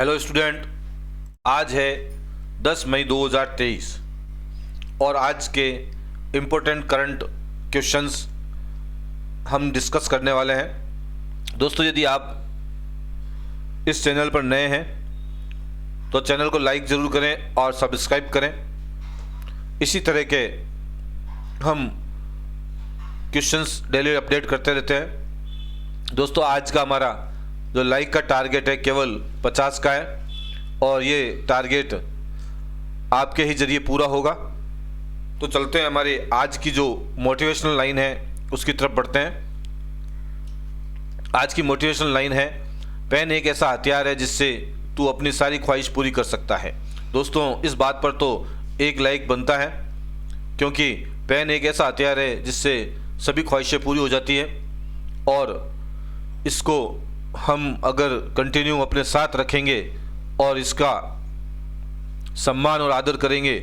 Hello student, आज है 10 मई 2023 और आज के इम्पोर्टेंट करंट क्वेश्चंस हम डिस्कस करने वाले हैं। दोस्तों, यदि आप इस चैनल पर नए हैं तो चैनल को लाइक ज़रूर करें और सब्सक्राइब करें। इसी तरह के हम क्वेश्चंस डेली अपडेट करते रहते हैं। दोस्तों, आज का हमारा जो लाइक का टारगेट है केवल 50 का है और ये टारगेट आपके ही जरिए पूरा होगा। तो चलते हैं हमारे आज की जो मोटिवेशनल लाइन है उसकी तरफ बढ़ते हैं। आज की मोटिवेशनल लाइन है, पेन एक ऐसा हथियार है जिससे तू अपनी सारी ख्वाहिश पूरी कर सकता है। दोस्तों, इस बात पर तो एक लाइक बनता है, क्योंकि पेन एक ऐसा हथियार है जिससे सभी ख्वाहिशें पूरी हो जाती है और इसको हम अगर कंटिन्यू अपने साथ रखेंगे और इसका सम्मान और आदर करेंगे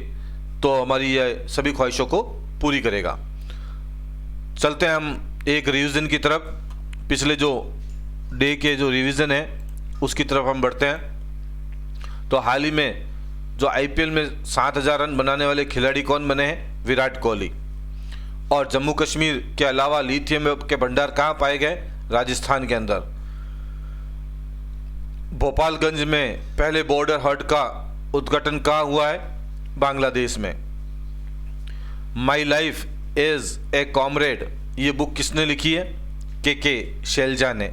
तो हमारी यह सभी ख्वाहिशों को पूरी करेगा। चलते हैं हम एक रिवीजन की तरफ। पिछले जो डे के जो रिवीजन है उसकी तरफ हम बढ़ते हैं। तो हाल ही में जो आईपीएल में 7000 रन बनाने वाले खिलाड़ी कौन बने हैं? विराट कोहली। और जम्मू कश्मीर के अलावा लिथियम के भंडार कहाँ पाए गए? राजस्थान के अंदर। भोपालगंज में पहले बॉर्डर हट का उद्घाटन कहाँ हुआ है? बांग्लादेश में। My life is a comrade, ये बुक किसने लिखी है? के शैलजा ने।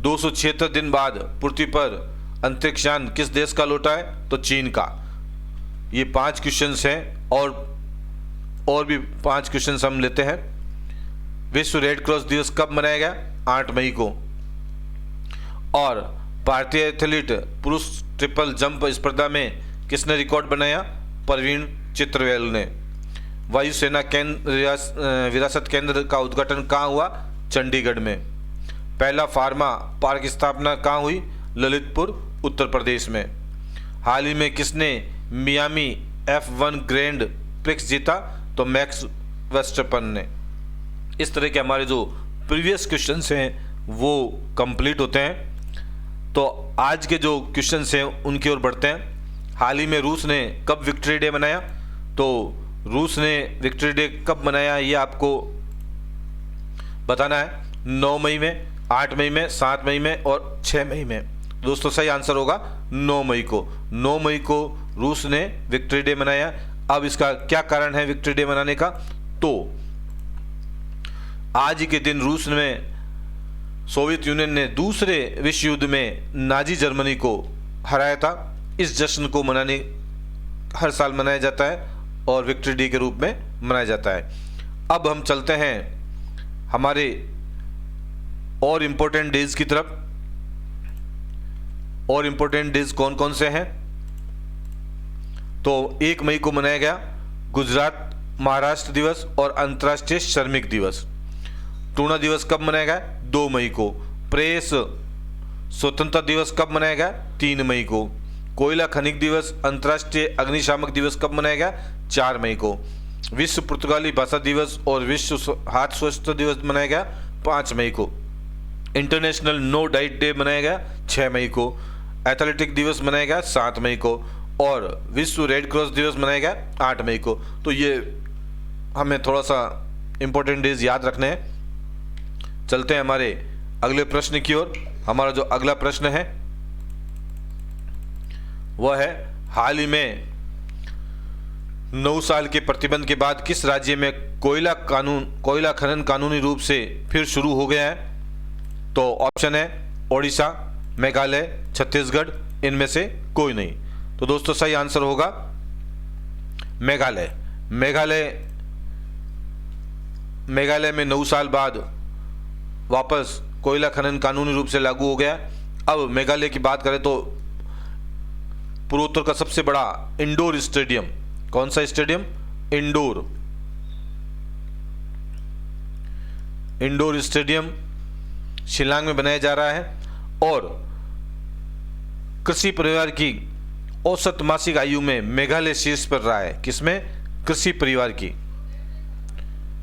276 दिन बाद पृथ्वी पर अंतरिक्ष यान किस देश का लौटा है? तो चीन का। ये 5 क्वेश्चंस हैं और भी 5 क्वेश्चंस हम लेते हैं। विश्व रेड क्रॉस दिवस कब मनाया गया? 8 मई को। और भारतीय एथलीट पुरुष ट्रिपल जंप स्पर्धा में किसने रिकॉर्ड बनाया? प्रवीण चित्रवेल ने। वायुसेना केंद्र विरासत केंद्र का उद्घाटन कहाँ हुआ? चंडीगढ़ में। पहला फार्मा पार्क की स्थापना कहाँ हुई? ललितपुर, उत्तर प्रदेश में। हाल ही में किसने मियामी F1 ग्रैंड प्रिक्स जीता? तो मैक्स वर्स्टेपन ने। इस तरह के हमारे जो प्रीवियस क्वेश्चंस हैं वो कंप्लीट होते हैं। तो आज के जो क्वेश्चंस हैं उनकी ओर बढ़ते हैं। हाल ही में रूस ने कब विक्ट्री डे मनाया? तो रूस ने विक्ट्री डे कब मनाया ये आपको बताना है। 9 मई में, 8 मई में, 7 मई में और 6 मई में। दोस्तों, सही आंसर होगा 9 मई को। 9 मई को रूस ने विक्ट्री डे मनाया। अब इसका क्या कारण है विक्ट्री डे मनाने का? तो आज ही के दिन रूस में सोवियत यूनियन ने दूसरे विश्व युद्ध में नाजी जर्मनी को हराया था। इस जश्न को मनाने हर साल मनाया जाता है और विक्ट्री डे के रूप में मनाया जाता है। अब हम चलते हैं हमारे और इम्पोर्टेंट डेज की तरफ। और इम्पोर्टेंट डेज कौन कौन से हैं? तो 1 मई को मनाया गया गुजरात महाराष्ट्र दिवस और अंतर्राष्ट्रीय श्रमिक दिवस। टूना दिवस कब मनाया गया? 2 मई को। प्रेस स्वतंत्रता दिवस कब मनाया गया? 3 मई को। कोयला खनिक दिवस, अंतर्राष्ट्रीय अग्निशामक दिवस कब मनाया गया? 4 मई को। विश्व पुर्तगाली भाषा दिवस और विश्व हाथ स्वच्छता दिवस मनाया गया 5 मई को। इंटरनेशनल नो डाइट डे मनाया गया 6 मई को। एथलेटिक दिवस मनाया गया 7 मई को और विश्व रेड क्रॉस दिवस मनाया गया 8 मई को। तो ये हमें थोड़ा सा इंपॉर्टेंट डेज याद रखने हैं। चलते हैं हमारे अगले प्रश्न की ओर। हमारा जो अगला प्रश्न है वह है, हाल ही में 9 साल के प्रतिबंध के बाद किस राज्य में कोयला खनन कानूनी रूप से फिर शुरू हो गया है? तो ऑप्शन है ओडिशा, मेघालय, छत्तीसगढ़, इनमें से कोई नहीं। तो दोस्तों, सही आंसर होगा मेघालय। मेघालय में 9 साल बाद वापस कोयला खनन कानूनी रूप से लागू हो गया। अब मेघालय की बात करें तो पूर्वोत्तर का सबसे बड़ा इंडोर स्टेडियम, कौन सा स्टेडियम? इंडोर स्टेडियम शिलांग में बनाया जा रहा है। और कृषि परिवार की औसत मासिक आयु में मेघालय शीर्ष पर रहा है। किसमें? कृषि परिवार की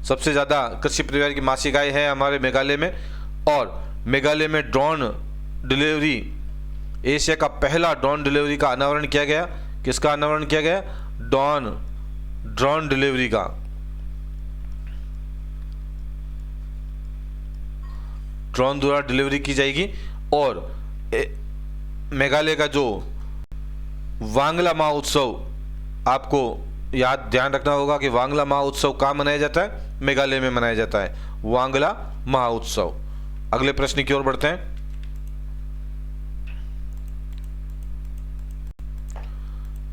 सबसे ज़्यादा कृषि परिवार की मासिक आय है हमारे मेघालय में। और मेघालय में ड्रोन डिलीवरी एशिया का पहला ड्रोन डिलीवरी का अनावरण किया गया। किसका अनावरण किया गया? ड्रोन डिलीवरी का। ड्रोन द्वारा डिलीवरी की जाएगी। और मेघालय का जो वांगला महोत्सव, आपको ध्यान रखना होगा कि वांगला महोत्सव कहाँ मनाया जाता है? मेघालय में मनाया जाता है वांगला महोत्सव। अगले प्रश्न की ओर बढ़ते हैं।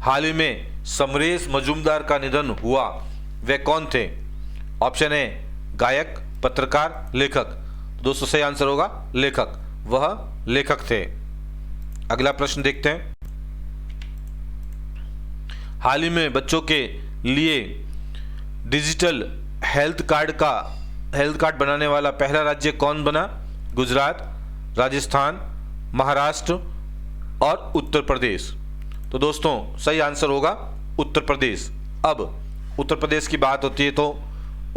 हाल ही में समरेश मजूमदार का निधन हुआ, वे कौन थे? ऑप्शन ए गायक, पत्रकार, लेखक। दोस्तों सही आंसर होगा लेखक, वह लेखक थे। अगला प्रश्न देखते हैं। हाल ही में बच्चों के लिए डिजिटल हेल्थ कार्ड बनाने वाला पहला राज्य कौन बना? गुजरात, राजस्थान, महाराष्ट्र और उत्तर प्रदेश। तो दोस्तों सही आंसर होगा उत्तर प्रदेश। अब उत्तर प्रदेश की बात होती है तो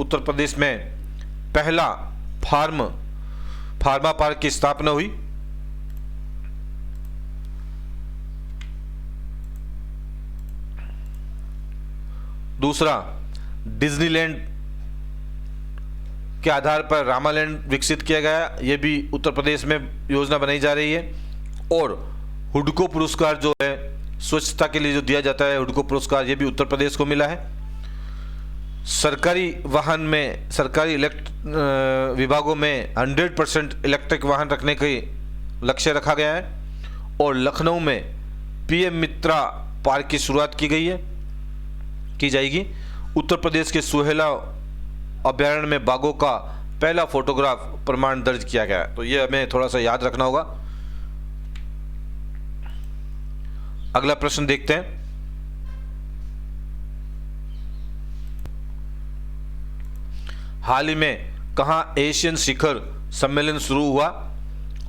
उत्तर प्रदेश में पहला फार्मा पार्क की स्थापना हुई। दूसरा, डिज्नीलैंड के आधार पर रामालैंड विकसित किया गया, यह भी उत्तर प्रदेश में योजना बनाई जा रही है। और हुडको पुरस्कार जो है स्वच्छता के लिए जो दिया जाता है, हुडको पुरस्कार, यह भी उत्तर प्रदेश को मिला है। सरकारी वाहन में, सरकारी विभागों में 100% इलेक्ट्रिक वाहन रखने के लक्ष्य रखा गया है। और लखनऊ में पीएम मित्रा पार्क की शुरुआत की जाएगी। उत्तर प्रदेश के सुहेला अभ्यारण्य में बाघों का पहला फोटोग्राफ प्रमाण दर्ज किया गया है। तो ये हमें थोड़ा सा याद रखना होगा। अगला प्रश्न देखते हैं। हाल ही में कहां एशियन शिखर सम्मेलन शुरू हुआ?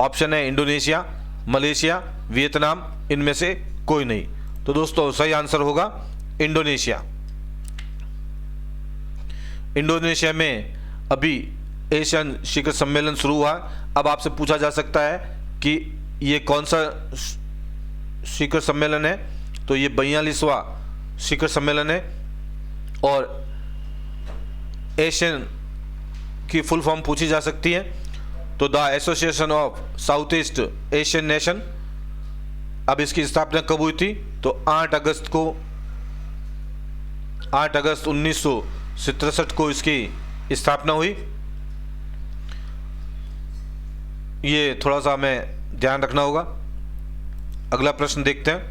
ऑप्शन है इंडोनेशिया, मलेशिया, वियतनाम, इनमें से कोई नहीं। तो दोस्तों सही आंसर होगा इंडोनेशिया। इंडोनेशिया में अभी एशियन शिखर सम्मेलन शुरू हुआ। अब आपसे पूछा जा सकता है कि ये कौन सा शिखर सम्मेलन है? तो ये 42वां शिखर सम्मेलन है। और एशियन की फुल फॉर्म पूछी जा सकती है तो the association of south east Asian nation. अब इसकी स्थापना कब हुई थी? तो 8 अगस्त 1967 को इसकी स्थापना हुई। ये थोड़ा सा हमें ध्यान रखना होगा। अगला प्रश्न देखते हैं।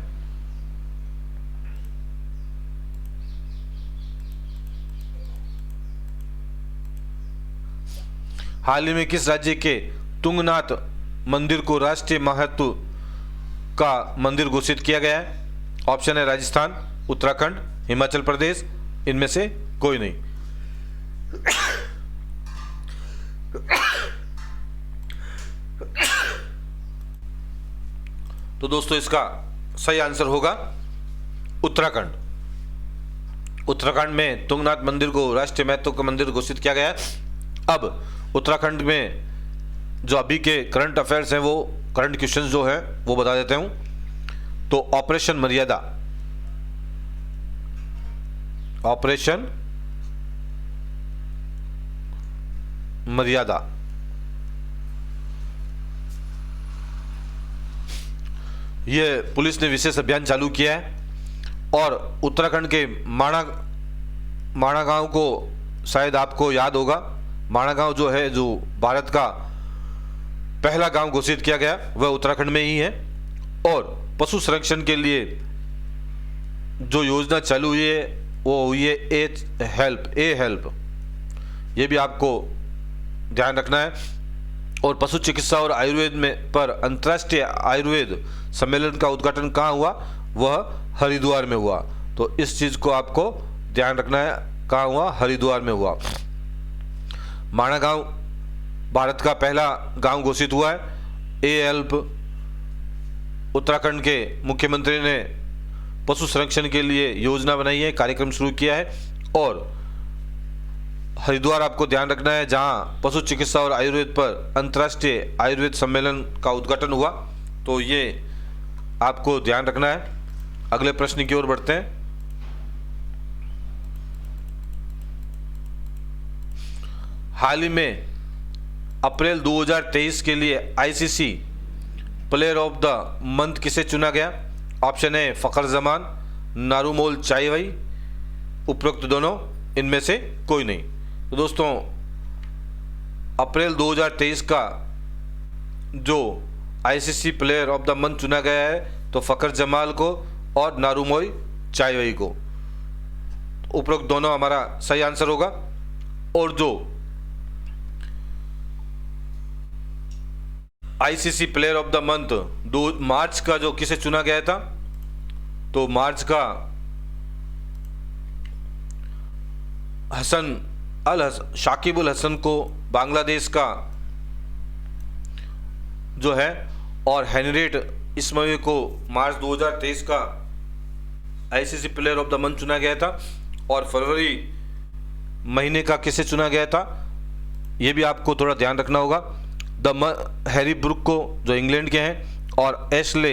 हाल ही में किस राज्य के तुंगनाथ मंदिर को राष्ट्रीय महत्व का मंदिर घोषित किया गया है? ऑप्शन है राजस्थान, उत्तराखंड, हिमाचल प्रदेश, इनमें से कोई नहीं। तो दोस्तों इसका सही आंसर होगा उत्तराखंड। उत्तराखंड में तुंगनाथ मंदिर को राष्ट्रीय महत्व का मंदिर घोषित किया गया है। अब उत्तराखंड में जो अभी के करंट अफेयर्स हैं, वो करंट क्वेश्चंस जो है वो बता देते हूं। तो ऑपरेशन मर्यादा ये पुलिस ने विशेष अभियान चालू किया है। और उत्तराखंड के माणा गांव को शायद आपको याद होगा। माणा गांव जो है, जो भारत का पहला गांव घोषित किया गया, वह उत्तराखंड में ही है। और पशु संरक्षण के लिए जो योजना चालू हुई है वो हुई है ए हेल्प। ये भी आपको ध्यान रखना है। और पशु चिकित्सा और आयुर्वेद में पर अंतर्राष्ट्रीय आयुर्वेद सम्मेलन का उद्घाटन कहाँ हुआ? वह हरिद्वार में हुआ। तो इस चीज को आपको ध्यान रखना है, कहाँ हुआ? हरिद्वार में हुआ। माणा गांव भारत का पहला गांव घोषित हुआ है। ए हेल्प, उत्तराखंड के मुख्यमंत्री ने पशु संरक्षण के लिए योजना बनाई है, कार्यक्रम शुरू किया है। और हरिद्वार आपको ध्यान रखना है, जहां पशु चिकित्सा और आयुर्वेद पर अंतर्राष्ट्रीय आयुर्वेद सम्मेलन का उद्घाटन हुआ। तो ये आपको ध्यान रखना है। अगले प्रश्न की ओर बढ़ते हैं। हाल ही में अप्रैल 2023 के लिए ICC player of the month किसे चुना गया? ऑप्शन है फ़खर जमान, नारुमोल चाइवई, उपरोक्त दोनों, इनमें से कोई नहीं। तो दोस्तों अप्रैल 2023 का जो ICC player of the month चुना गया है तो फ़खर जमाल को और नारुमोल चाइवई को। उपरोक्त दोनों हमारा सही आंसर होगा। और जो ICC player of the month 2 मार्च का जो किसे चुना गया था, तो मार्च का शाकिब उल हसन को बांग्लादेश का जो है, और हेनरिएट इस्माइल को मार्च 2023 का ICC player of the month चुना गया था। और फरवरी महीने का किसे चुना गया था, यह भी आपको थोड़ा ध्यान रखना होगा। हैरी ब्रूक को जो इंग्लैंड के हैं और एशले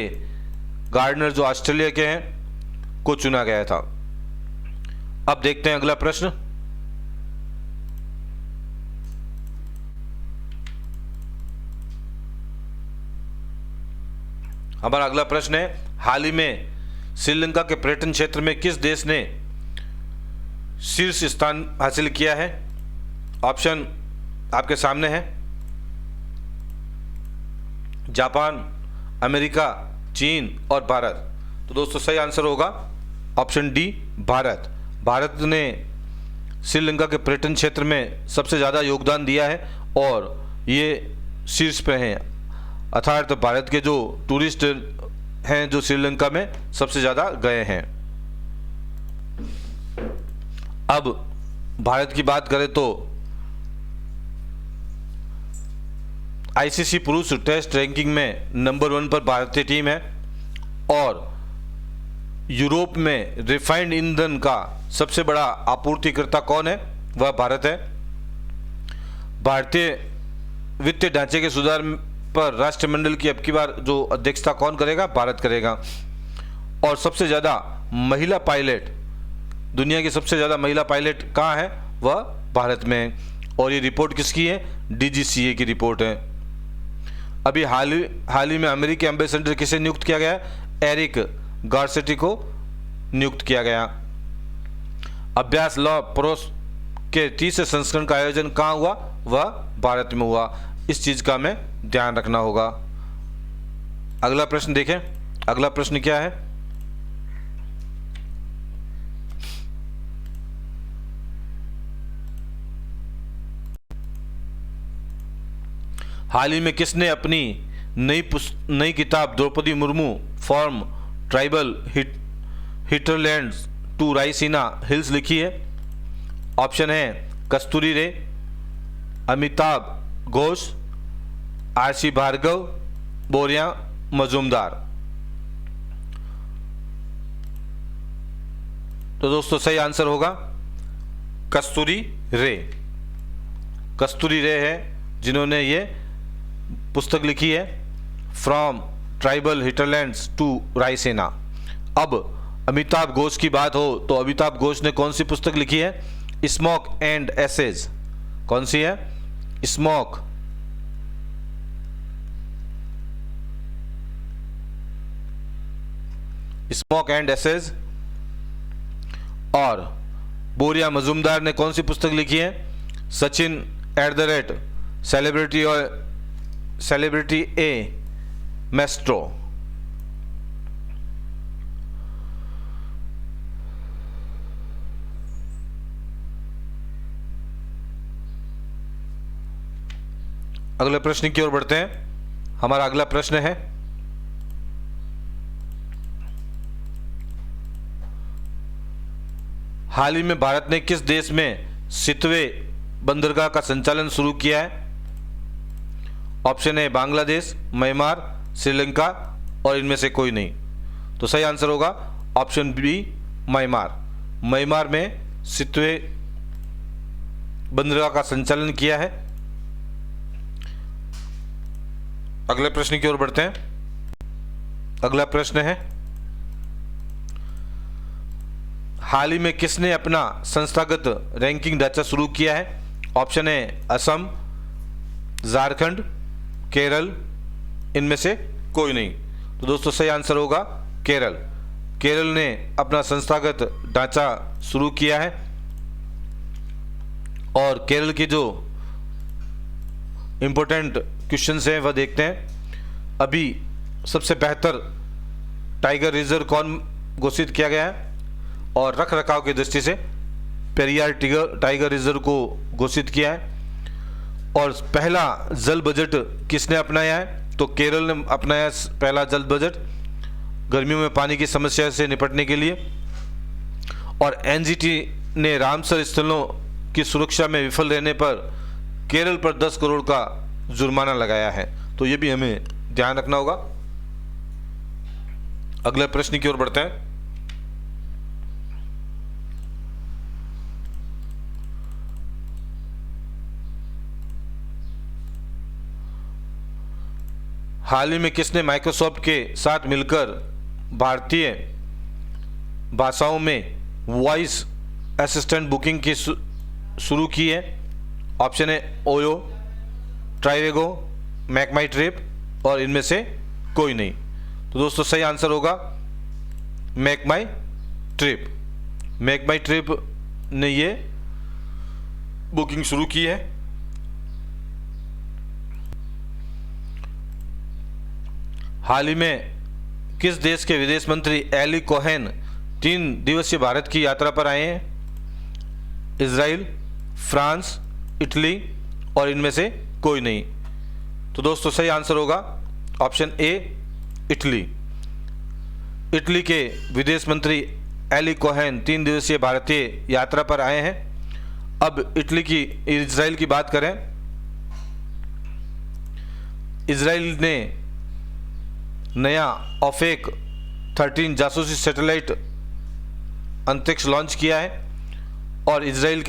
गार्डनर जो ऑस्ट्रेलिया के हैं को चुना गया था। अब देखते हैं अगला प्रश्न। हमारा अगला प्रश्न है, हाल ही में श्रीलंका के पर्यटन क्षेत्र में किस देश ने शीर्ष स्थान हासिल किया है? ऑप्शन आपके सामने है, जापान, अमेरिका, चीन और भारत। तो दोस्तों सही आंसर होगा ऑप्शन डी, भारत। भारत ने श्रीलंका के पर्यटन क्षेत्र में सबसे ज़्यादा योगदान दिया है और ये शीर्ष पे हैं, अर्थात भारत के जो टूरिस्ट हैं जो श्रीलंका में सबसे ज़्यादा गए हैं। अब भारत की बात करें तो आईसीसी पुरुष टेस्ट रैंकिंग में नंबर 1 पर भारतीय टीम है और यूरोप में रिफाइंड ईंधन का सबसे बड़ा आपूर्तिकर्ता कौन है? वह भारत है। भारतीय वित्तीय ढांचे के सुधार पर राष्ट्रमंडल की अब की बार जो अध्यक्षता कौन करेगा? भारत करेगा। और सबसे ज़्यादा महिला पायलट, दुनिया की सबसे ज़्यादा महिला पायलट कहाँ है? वह भारत में है। और ये रिपोर्ट किसकी है? डीजीसीए की रिपोर्ट है। अभी हाल ही में अमेरिकी एम्बेसडर किसे नियुक्त किया गया? एरिक गार्सेटी को नियुक्त किया गया। अभ्यास लॉ प्रोस के तीसरे संस्करण का आयोजन कहाँ हुआ? वह भारत में हुआ। इस चीज़ का हमें ध्यान रखना होगा। अगला प्रश्न देखें। अगला प्रश्न क्या है? हाल ही में किसने अपनी नई किताब Droupadi Murmu from tribal hinterlands to Raisina hills लिखी है? ऑप्शन है कस्तूरी रे, अमिताभ घोष, आरसी भार्गव, बोरिया मजूमदार। तो दोस्तों सही आंसर होगा कस्तूरी रे। कस्तूरी रे है जिन्होंने ये पुस्तक लिखी है from tribal hinterlands to Raisina. अब अमिताभ घोष की बात हो तो अमिताभ घोष ने कौन सी पुस्तक लिखी है? Smoke and ashes. कौन सी है? Smoke and ashes. और बोरिया मजूमदार ने कौन सी पुस्तक लिखी है? Sachin @ celebrity a maestro. अगले प्रश्न की ओर बढ़ते हैं। हमारा अगला प्रश्न है, हाल ही में भारत ने किस देश में सितवे बंदरगाह का संचालन शुरू किया है? ऑप्शन है बांग्लादेश, म्यांमार, श्रीलंका और इनमें से कोई नहीं। तो सही आंसर होगा ऑप्शन बी, म्यांमार। म्यांमार में सितवे बंदरगाह का संचालन किया है। अगले प्रश्न की ओर बढ़ते हैं। अगला प्रश्न है, हाल ही में किसने अपना संस्थागत रैंकिंग ढांचा शुरू किया है? ऑप्शन है असम, झारखंड, केरल, इनमें से कोई नहीं। तो दोस्तों सही आंसर होगा केरल। केरल ने अपना संस्थागत ढांचा शुरू किया है और केरल के जो इम्पोर्टेंट क्वेश्चंस हैं वह देखते हैं। अभी सबसे बेहतर टाइगर रिजर्व कौन घोषित किया गया है? और रख रखाव की दृष्टि से पेरियार टाइगर रिजर्व को घोषित किया है। और पहला जल बजट किसने अपनाया है? तो केरल ने अपनाया पहला जल बजट गर्मियों में पानी की समस्या से निपटने के लिए। और एनजीटी ने रामसर स्थलों की सुरक्षा में विफल रहने पर केरल पर 10 करोड़ का जुर्माना लगाया है। तो ये भी हमें ध्यान रखना होगा। अगले प्रश्न की ओर बढ़ते हैं। हाल ही में किसने माइक्रोसॉफ्ट के साथ मिलकर भारतीय भाषाओं में वॉइस असिस्टेंट बुकिंग की शुरू की है? ऑप्शन है ओयो, ट्राइवेगो, मेक माई ट्रिप और इनमें से कोई नहीं। तो दोस्तों सही आंसर होगा मेक माई ट्रिप। मेक माई ट्रिप ने ये बुकिंग शुरू की है। हाल ही में किस देश के विदेश मंत्री एली कोहेन 3 दिवसीय भारत की यात्रा पर आए हैं? इजराइल, फ्रांस, इटली और इनमें से कोई नहीं। तो दोस्तों सही आंसर होगा ऑप्शन ए इटली। इटली के विदेश मंत्री एली कोहेन 3 दिवसीय भारतीय यात्रा पर आए हैं। अब इजराइल की बात करें। इजराइल ने नया ओफेक 13 जासूसी सैटेलाइट अंतरिक्ष लॉन्च किया है। और इजराइल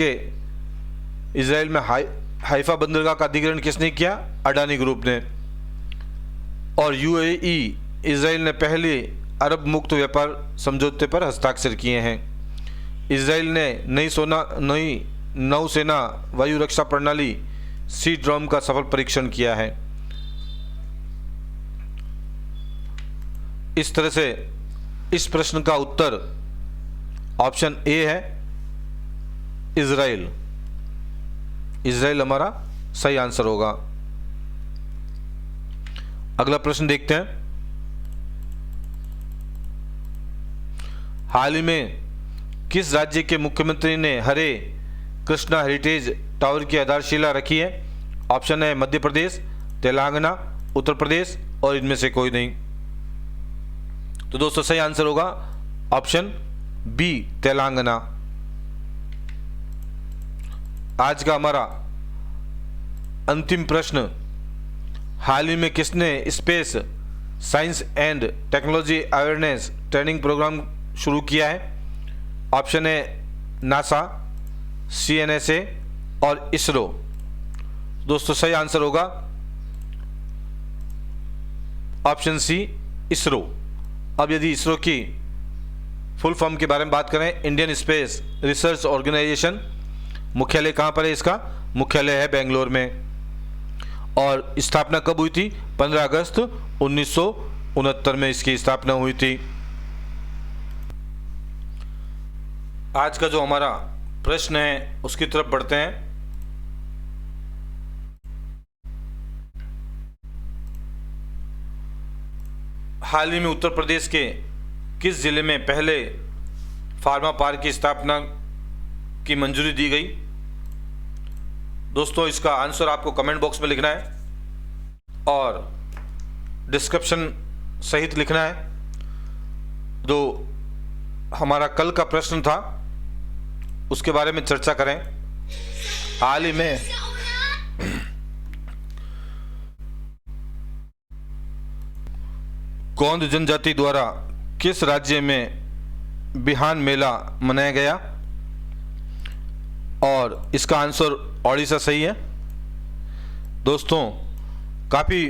में हाइफा बंदरगाह का अधिग्रहण किसने किया? अडानी ग्रुप ने। और यूएई इजराइल ने पहले अरब मुक्त व्यापार समझौते पर हस्ताक्षर किए हैं। इजराइल ने नई नौसेना वायु रक्षा प्रणाली सी ड्रोम का सफल परीक्षण किया है। इस तरह से इस प्रश्न का उत्तर ऑप्शन ए है इजराइल। इजराइल हमारा सही आंसर होगा। अगला प्रश्न देखते हैं। हाल ही में किस राज्य के मुख्यमंत्री ने हरे कृष्णा हेरिटेज टावर की आधारशिला रखी है? ऑप्शन है मध्य प्रदेश, तेलंगाना, उत्तर प्रदेश और इनमें से कोई नहीं। तो दोस्तों सही आंसर होगा ऑप्शन बी तेलंगाना। आज का हमारा अंतिम प्रश्न, हाल ही में किसने space science and technology awareness training programme शुरू किया है? ऑप्शन है नासा, CNSA और इसरो। दोस्तों सही आंसर होगा ऑप्शन सी इसरो। अब यदि इसरो की फुल फॉर्म के बारे में बात करें, इंडियन स्पेस रिसर्च ऑर्गेनाइजेशन, मुख्यालय कहाँ पर है इसका? मुख्यालय है बेंगलोर में। और स्थापना कब हुई थी? 15 अगस्त 1969 में इसकी स्थापना हुई थी। आज का जो हमारा प्रश्न है उसकी तरफ बढ़ते हैं। हाल ही में उत्तर प्रदेश के किस जिले में पहले फार्मा पार्क की स्थापना की मंजूरी दी गई? दोस्तों इसका आंसर आपको कमेंट बॉक्स में लिखना है और डिस्क्रिप्शन सहित लिखना है। जो हमारा कल का प्रश्न था उसके बारे में चर्चा करें। हाल ही में गोंड जनजाति द्वारा किस राज्य में बिहान मेला मनाया गया? और इसका आंसर ओडिशा सही है। दोस्तों काफ़ी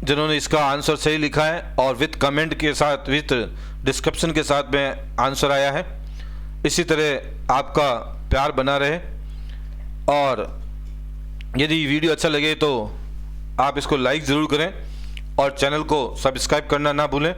जिन्होंने इसका आंसर सही लिखा है और विथ कमेंट के साथ, विथ डिस्क्रिप्शन के साथ में आंसर आया है। इसी तरह आपका प्यार बना रहे, और यदि वीडियो अच्छा लगे तो आप इसको लाइक ज़रूर करें और चैनल को सब्सक्राइब करना ना भूलें।